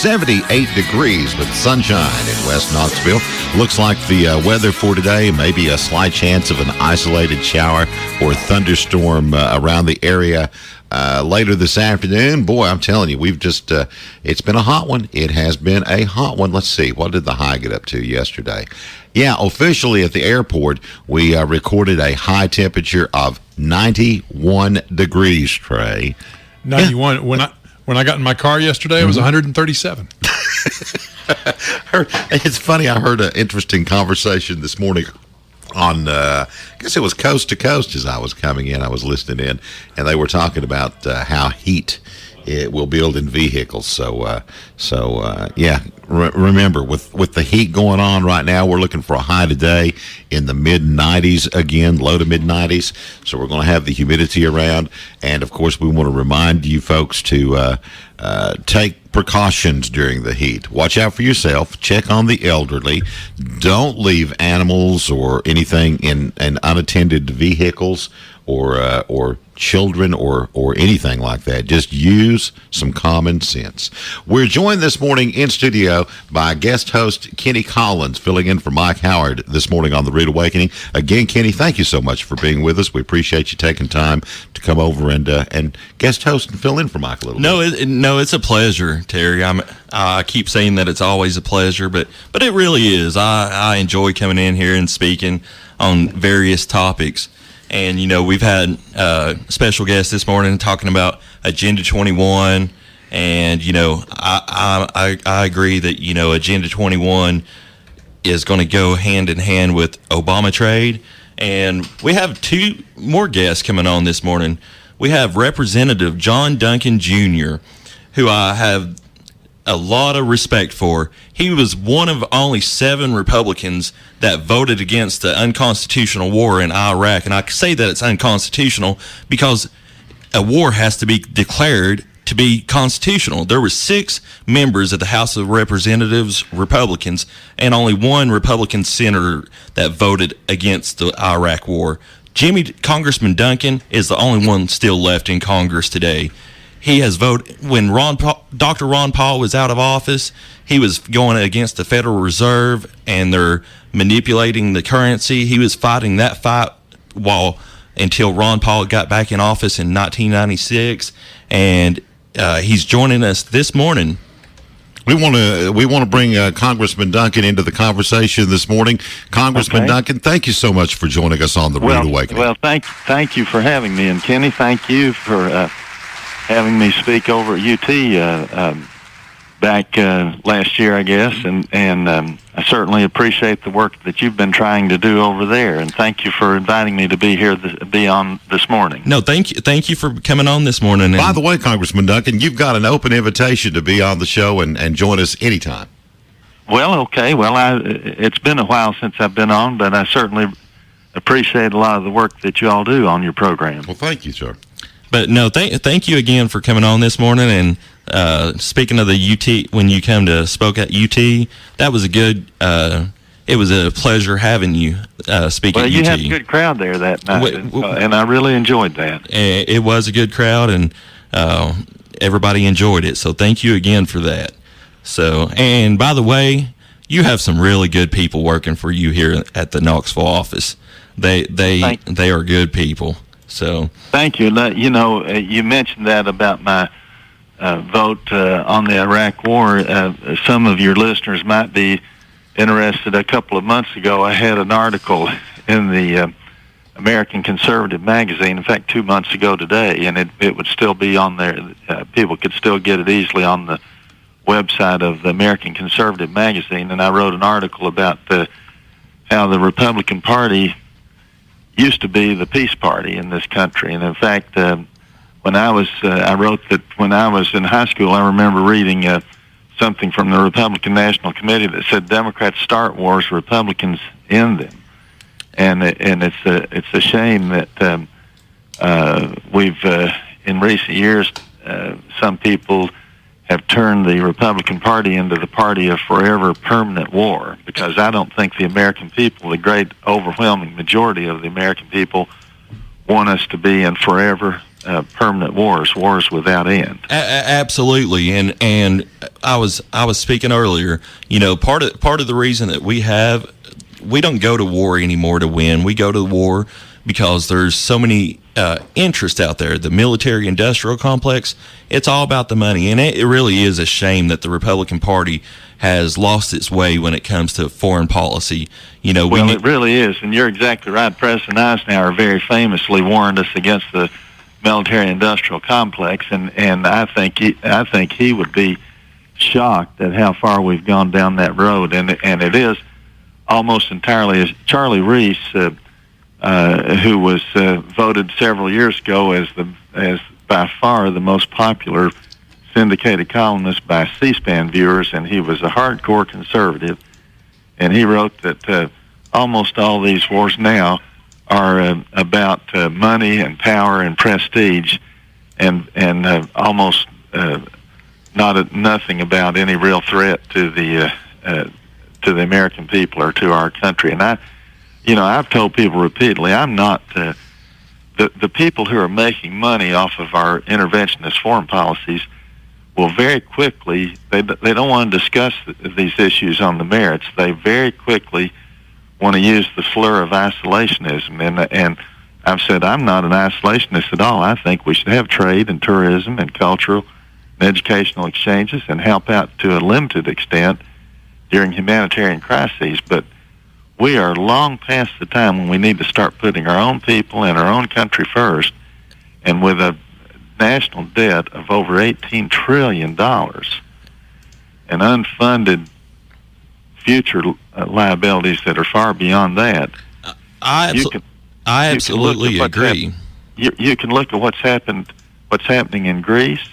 78 degrees with sunshine in West Knoxville. Looks like the weather for today, maybe a slight chance of an isolated shower or thunderstorm around the area later this afternoon. Boy, I'm telling you, we've just, it's been a hot one. It has been a hot one. Let's see, what did the high get up to yesterday? Yeah, officially at the airport, we recorded a high temperature of 91 degrees, Trey. 91. Yeah. When I got in my car yesterday, it was 137. It's funny, I heard an interesting conversation this morning on, I guess it was Coast to Coast as I was coming in. I was listening in, and they were talking about how heat it will build in vehicles. So remember, with the heat going on right now, we're looking for a high today in the mid-90s again, low to mid-90s. So we're going to have the humidity around. And, of course, we want to remind you folks to take precautions during the heat. Watch out for yourself. Check on the elderly. Don't leave animals or anything in unattended vehicles or children or anything like that. Just use some common sense. We're joined this morning in studio by guest host Kenny Collins, filling in for Mike Howard this morning on The Rude Awakening. Again, Kenny, thank you so much for being with us. We appreciate you taking time to come over and guest host and fill in for Mike a little bit. No, it's a pleasure, Terry. I keep saying that it's always a pleasure, but it really is. I enjoy coming in here and speaking on various topics. And, we've had special guests this morning talking about Agenda 21. And, I agree that, Agenda 21 is going to go hand in hand with Obama trade. And we have two more guests coming on this morning. We have Representative John Duncan Jr., who I have a lot of respect for. He was one of only 7 Republicans that voted against the unconstitutional war in Iraq. And I say that it's unconstitutional because a war has to be declared to be constitutional. There were 6 members of the House of Representatives, Republicans, and only 1 Republican senator that voted against the Iraq war. Congressman Duncan is the only one still left in Congress today. He has voted when Dr. Ron Paul was out of office. He was going against the Federal Reserve, and they're manipulating the currency. He was fighting that fight until Ron Paul got back in office in 1996, and he's joining us this morning. We want to bring Congressman Duncan into the conversation this morning. Congressman Duncan, thank you so much for joining us on the Rude Awakening. Well, thank you for having me, and Kenny, thank you for having me speak over at UT back last year, I guess, and I certainly appreciate the work that you've been trying to do over there, and thank you for inviting me to be on this morning. No, thank you for coming on this morning. By the way, Congressman Duncan, you've got an open invitation to be on the show and join us anytime. Well, okay. Well, it's been a while since I've been on, but I certainly appreciate a lot of the work that you all do on your program. Well, thank you, sir. But no, thank you again for coming on this morning. And speaking of the UT, when you come to spoke at UT, that was a good. It was a pleasure having you speak at UT. Well, you had a good crowd there that night, and I really enjoyed that. It was a good crowd, and everybody enjoyed it. So thank you again for that. So, and by the way, you have some really good people working for you here at the Knoxville office. They are good people. So thank you. You mentioned that about my vote on the Iraq War. Some of your listeners might be interested. A couple of months ago, I had an article in the American Conservative magazine. In fact, 2 months ago today, and it would still be on there. People could still get it easily on the website of the American Conservative magazine. And I wrote an article about how the Republican Party used to be the peace party in this country. And in fact, when I wrote that when I was in high school, I remember reading something from the Republican National Committee that said Democrats start wars, Republicans end them. And it's a shame that we've in recent years some people have turned the Republican Party into the party of forever permanent war, because I don't think the American people, the great overwhelming majority of the American people, want us to be in forever permanent wars without end. Absolutely, and I was speaking earlier. Part of the reason that we don't go to war anymore to win. We go to war because there's so many interests out there. The military-industrial complex. It's all about the money, and it really is a shame that the Republican Party has lost its way when it comes to foreign policy. It really is, and you're exactly right. President Eisenhower very famously warned us against the military-industrial complex, and I think he would be shocked at how far we've gone down that road, and it is almost entirely as Charlie Reese, who was voted several years ago as by far the most popular syndicated columnist by C-SPAN viewers, and he was a hardcore conservative, and he wrote that almost all these wars now are about money and power and prestige, and almost nothing about any real threat to the American people or to our country. And I've told people repeatedly, I'm not the people who are making money off of our interventionist foreign policies will very quickly, they don't want to discuss these issues on the merits. They very quickly want to use the slur of isolationism. And I've said I'm not an isolationist at all. I think we should have trade and tourism and cultural and educational exchanges and help out to a limited extent during humanitarian crises. But we are long past the time when we need to start putting our own people and our own country first. And with a national debt of over $18 trillion and unfunded future liabilities that are far beyond that, I absolutely agree. You can look at what's happening in Greece,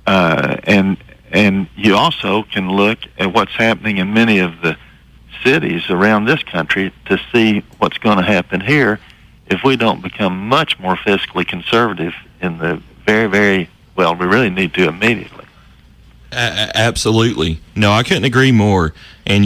and you also can look at what's happening in many of the cities around this country to see what's going to happen here if we don't become much more fiscally conservative in the very, very, well, we really need to immediately. Absolutely. No, I couldn't agree more. And,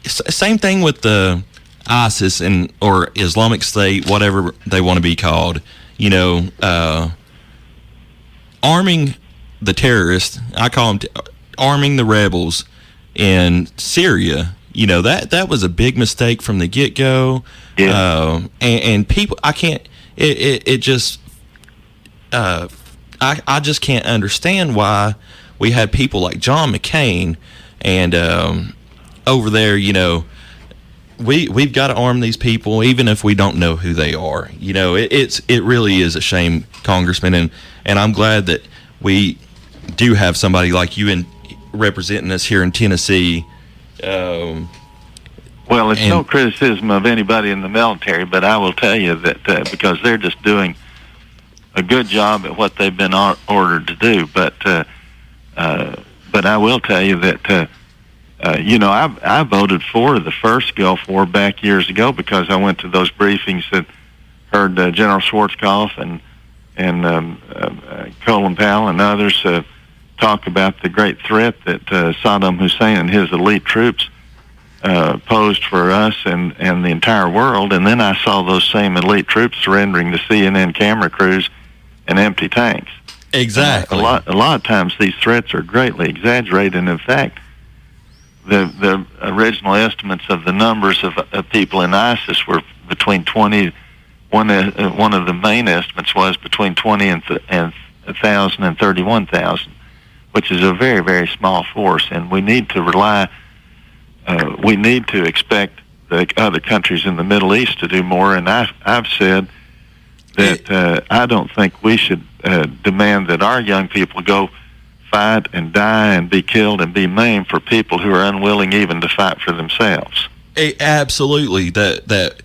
same thing with the ISIS or Islamic State, whatever they want to be called, arming the terrorists, I call them arming the rebels in Syria. That was a big mistake from the get-go. Yeah. And people, I can't, it just, I just can't understand why we had people like John McCain and over there, we've got to arm these people even if we don't know who they are. It really is a shame, Congressman, and I'm glad that we do have somebody like you representing us here in Tennessee. Well, it's no criticism of anybody in the military, but I will tell you that because they're just doing a good job at what they've been ordered to do. But I will tell you that I voted for the first Gulf War back years ago because I went to those briefings that heard General Schwarzkopf and Colin Powell and others talk about the great threat that Saddam Hussein and his elite troops posed for us and the entire world. And then I saw those same elite troops surrendering to CNN camera crews and empty tanks. Exactly. A lot of times these threats are greatly exaggerated, and in fact, the original estimates of the numbers of people in ISIS were between 20. One of the main estimates was between 20 and 1,000 and 31,000, which is a very, very small force, and we need to we need to expect the other countries in the Middle East to do more. And I've said that I don't think we should demand that our young people go fight and die and be killed and be maimed for people who are unwilling even to fight for themselves. Absolutely, that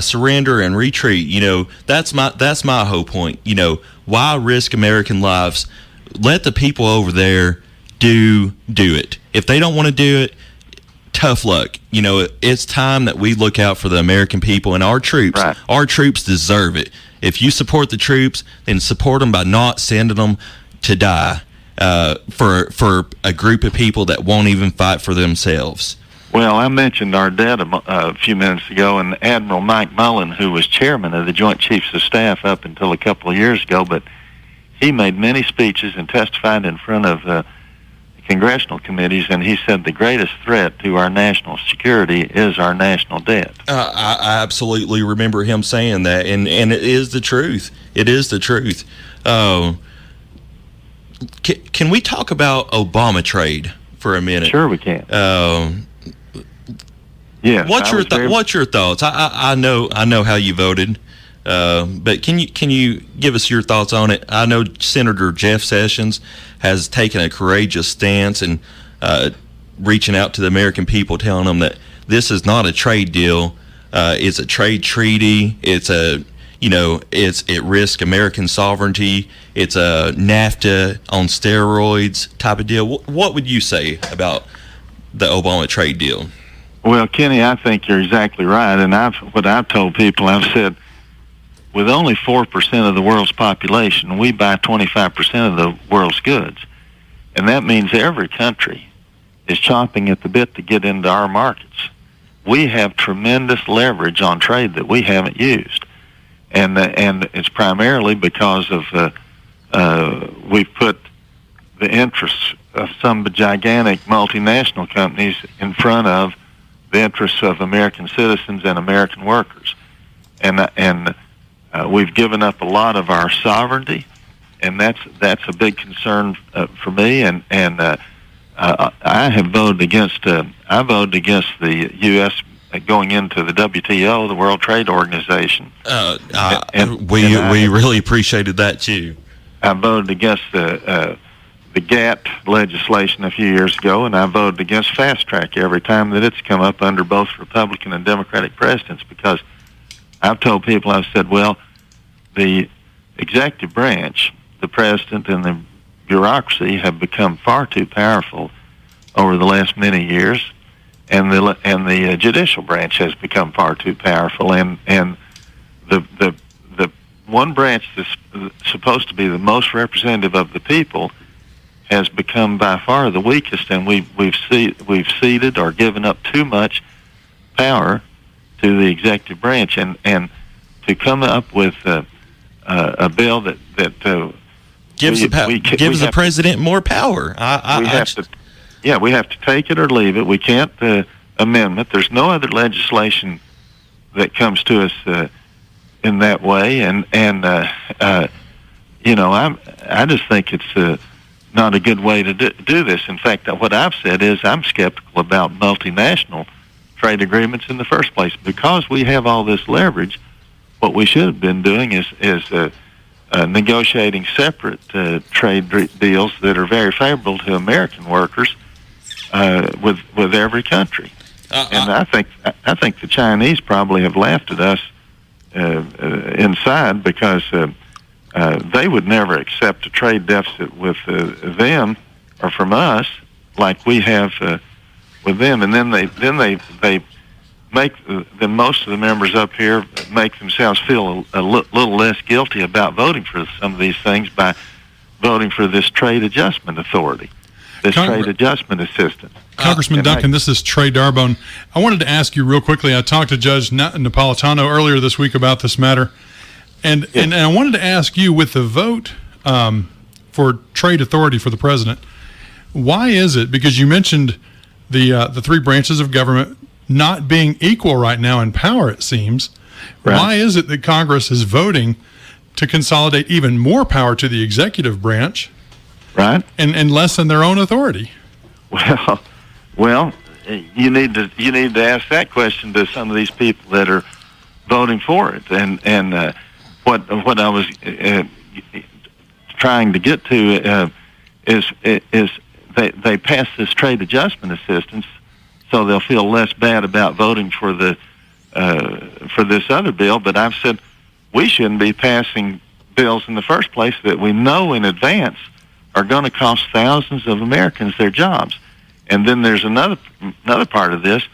surrender and retreat. That's my whole point. Why risk American lives? Let the people over there do it. If they don't want to do it, tough luck. It's time that we look out for the American people and our troops. Right. Our troops deserve it. If you support the troops, then support them by not sending them to die for a group of people that won't even fight for themselves. Well, I mentioned our debt a few minutes ago, and Admiral Mike Mullen, who was chairman of the Joint Chiefs of Staff up until a couple of years ago, but he made many speeches and testified in front of congressional committees, and he said the greatest threat to our national security is our national debt. I absolutely remember him saying that, and it is the truth. It is the truth. Can we talk about Obama trade for a minute? Sure, we can. Yes. What's your thoughts? I know how you voted, but can you give us your thoughts on it? I know Senator Jeff Sessions has taken a courageous stance and reaching out to the American people, telling them that this is not a trade deal. It's a trade treaty. It risks American sovereignty. It's a NAFTA on steroids type of deal. What would you say about the Obama trade deal? Well, Kenny, I think you're exactly right. And what I've told people, I've said, with only 4% of the world's population, we buy 25% of the world's goods. And that means every country is chomping at the bit to get into our markets. We have tremendous leverage on trade that we haven't used. And it's primarily because of we've put the interests of some gigantic multinational companies in front of the interests of American citizens and American workers, and we've given up a lot of our sovereignty, and that's a big concern for me. And I have voted against. I voted against the U.S. going into the WTO, the World Trade Organization. We really appreciated that too. I voted against the GATT legislation a few years ago, and I voted against fast track every time that it's come up under both Republican and Democratic presidents, because I've told people, I've said, well, the executive branch, the president and the bureaucracy have become far too powerful over the last many years, and the judicial branch has become far too powerful, and the one branch that's supposed to be the most representative of the people has become by far the weakest, and we've ceded or given up too much power to the executive branch, and to come up with a bill that gives the president more power. We have to take it or leave it. We can't amendment. There's no other legislation that comes to us in that way, and I just think it's not a good way to do this. In fact, what I've said is I'm skeptical about multinational trade agreements in the first place, because we have all this leverage. What we should have been doing is negotiating separate trade deals that are very favorable to American workers with every country. And I think the Chinese probably have laughed at us inside, because they would never accept a trade deficit with them or from us like we have with them. And then they make most of the members up here make themselves feel a little less guilty about voting for some of these things by voting for this trade adjustment authority, this trade adjustment assistance. Congressman Duncan, this is Trey Darbone. I wanted to ask you real quickly. I talked to Judge Napolitano earlier this week about this matter, and I wanted to ask you, with the vote for trade authority for the president, why is it? Because you mentioned the three branches of government not being equal right now in power, it seems. Right. Why is it that Congress is voting to consolidate even more power to the executive branch, right, and lessen their own authority? Well, you need to ask that question to some of these people that are voting for it, and what I was trying to get to is they pass this trade adjustment assistance, so they'll feel less bad about voting for this other bill. But I've said we shouldn't be passing bills in the first place that we know in advance are going to cost thousands of Americans their jobs. And then there's another part of this.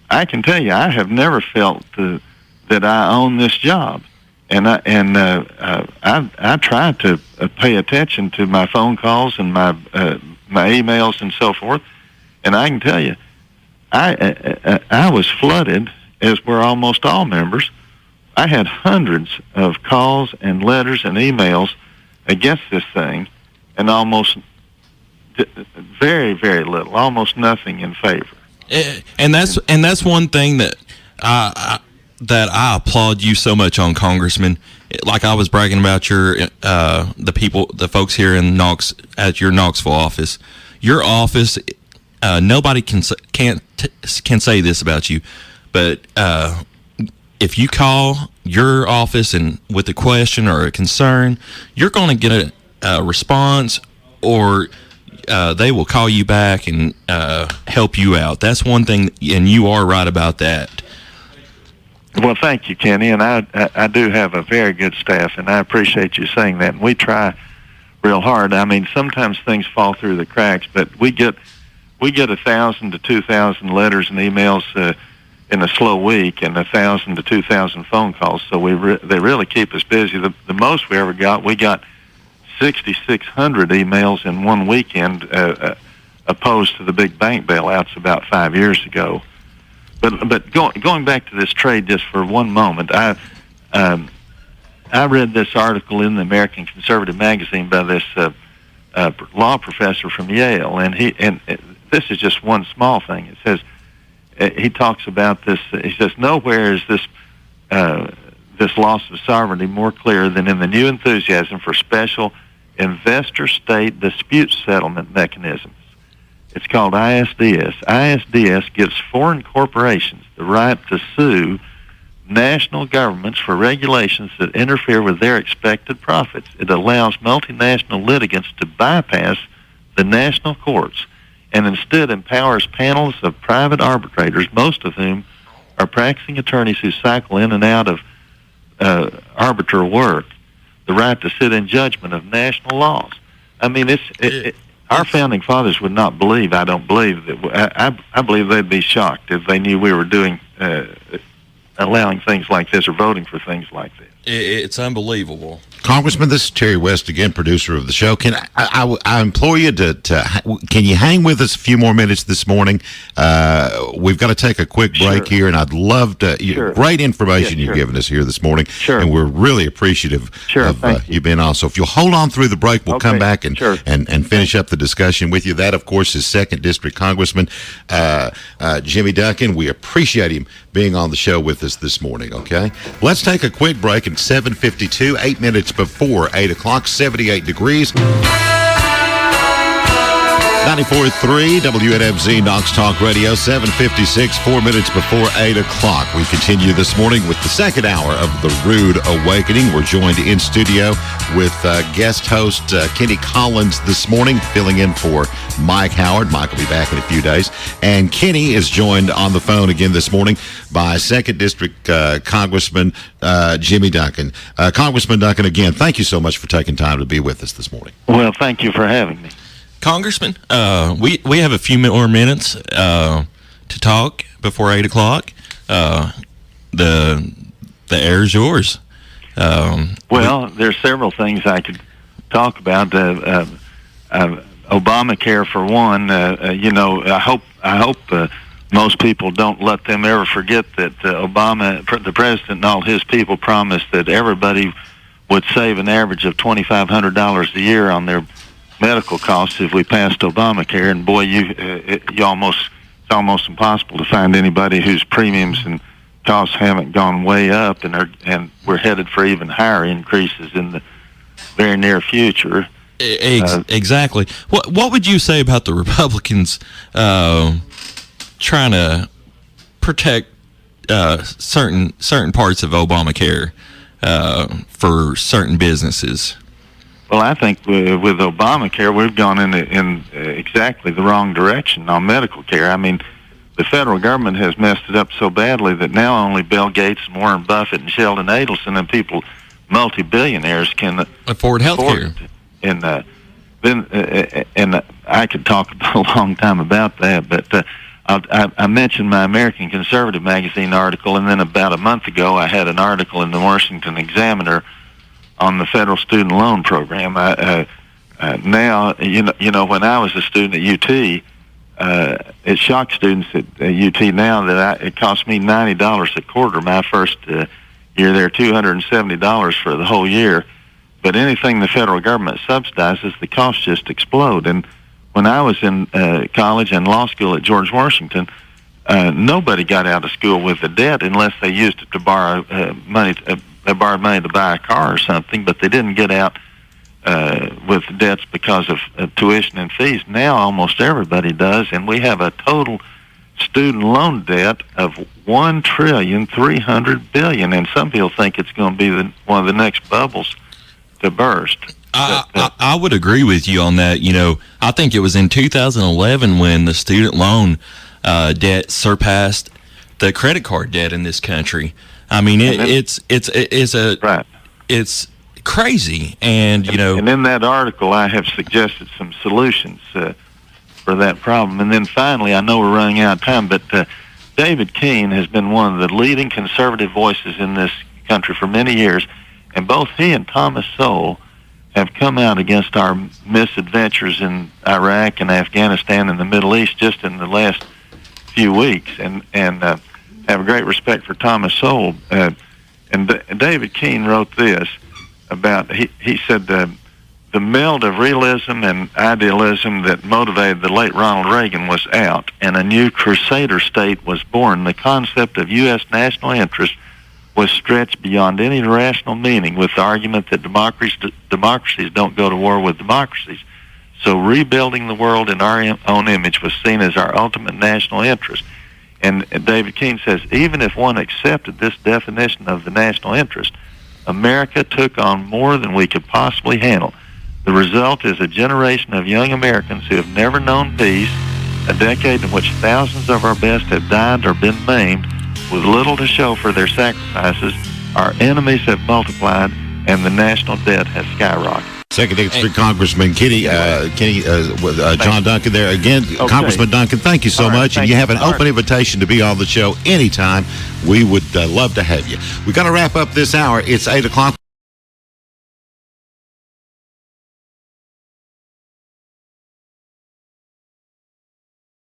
I can tell you, I have never felt that I own this job, and I try to pay attention to my phone calls and my emails and so forth. And I can tell you, I was flooded, as were almost all members. I had hundreds of calls and letters and emails against this thing, and almost very, very little, almost nothing in favor. And that's one thing that I applaud you so much on, Congressman. Like I was bragging about your the folks here in at your Knoxville office. Your office, nobody can say this about you, but if you call your office and with a question or a concern, you're going to get a response, or they will call you back and help you out. That's one thing, and you are right about that. Well, thank you, Kenny, and I do have a very good staff, and I appreciate you saying that. And we try real hard. I mean, sometimes things fall through the cracks, but we get 1,000 to 2,000 letters and emails in a slow week, and 1,000 to 2,000 phone calls. So they really keep us busy. The most we ever got, we got 6,600 emails in one weekend, opposed to the big bank bailouts about 5 years ago. But going back to this trade just for one moment, I read this article in the American Conservative magazine by this law professor from Yale, and this is just one small thing. It says he talks about this. He says nowhere is this loss of sovereignty more clear than in the new enthusiasm for special investor-state dispute settlement mechanisms. It's called ISDS. ISDS gives foreign corporations the right to sue national governments for regulations that interfere with their expected profits. It allows multinational litigants to bypass the national courts and instead empowers panels of private arbitrators, most of whom are practicing attorneys who cycle in and out of arbitral work, the right to sit in judgment of national laws. I mean, our founding fathers would not believe, I don't believe, that I believe they'd be shocked if they knew we were allowing things like this or voting for things like this. It's unbelievable. Congressman, this is Terry West again, producer of the show. Can I implore you to can you hang with us a few more minutes this morning? We've got to take a quick break here, and I'd love to. Great information you've given us here this morning, and we're really appreciative of you being on. So if you'll hold on through the break, we'll come back and finish up the discussion with you. That, of course, is 2nd District Congressman Jimmy Duncan. We appreciate him being on the show with us this morning. Okay, let's take a quick break at 7:52, 8 minutes before 8 o'clock, 78 degrees. 94.3 WNFZ Knox Talk Radio, 7:56, 4 minutes before 8 o'clock. We continue this morning with the second hour of The Rude Awakening. We're joined in studio with guest host Kenny Collins this morning, filling in for Mike Howard. Mike will be back in a few days. And Kenny is joined on the phone again this morning by 2nd District Congressman Jimmy Duncan. Congressman Duncan, again, thank you so much for taking time to be with us this morning. Well, thank you for having me. Congressman, we have a few more minutes to talk before 8 o'clock. The air is yours. Well, there's several things I could talk about. Obamacare, for one. I hope most people don't let them ever forget that Obama, the president, and all his people promised that everybody would save an average of $2,500 a year on their medical costs if we passed Obamacare. And boy, it's almost impossible to find anybody whose premiums and costs haven't gone way up, and we're headed for even higher increases in the very near future. Exactly. What would you say about the Republicans trying to protect certain parts of Obamacare for certain businesses? Well, I think with Obamacare, we've gone in exactly the wrong direction on medical care. I mean, the federal government has messed it up so badly that now only Bill Gates and Warren Buffett and Sheldon Adelson and people, multi-billionaires, can afford health care. And I could talk a long time about that, but I mentioned my American Conservative magazine article, and then about a month ago I had an article in the Washington Examiner on the federal student loan program. Now, when I was a student at UT, it shocks students at UT now that it cost me $90 a quarter my first year there, $270 for the whole year. But anything the federal government subsidizes, the costs just explode. And when I was in college and law school at George Washington, nobody got out of school with a debt unless they used it to borrow money. They borrowed money to buy a car or something, but they didn't get out with debts because of tuition and fees. Now almost everybody does, and we have a total student loan debt of $1.3 trillion, and some people think it's going to be one of the next bubbles to burst. I would agree with you on that. You know, I think it was in 2011 when the student loan debt surpassed the credit card debt in this country. I mean, it's crazy, and you know. And in that article, I have suggested some solutions for that problem. And then finally, I know we're running out of time, but David Keene has been one of the leading conservative voices in this country for many years, and both he and Thomas Sowell have come out against our misadventures in Iraq and Afghanistan and the Middle East just in the last few weeks, and have a great respect for Thomas Sowell. And David Keene wrote this about, he said, the meld of realism and idealism that motivated the late Ronald Reagan was out, and a new crusader state was born. The concept of U.S. national interest was stretched beyond any rational meaning with the argument that democracies don't go to war with democracies. So rebuilding the world in our own image was seen as our ultimate national interest. And David Keene says, even if one accepted this definition of the national interest, America took on more than we could possibly handle. The result is a generation of young Americans who have never known peace, a decade in which thousands of our best have died or been maimed, with little to show for their sacrifices. Our enemies have multiplied, and the national debt has skyrocketed. Second District Congressman John Duncan there. Again, Okay. Congressman Duncan, thank you so much. And you have an open invitation to be on the show anytime. We would love to have you. We've got to wrap up this hour. It's 8 o'clock.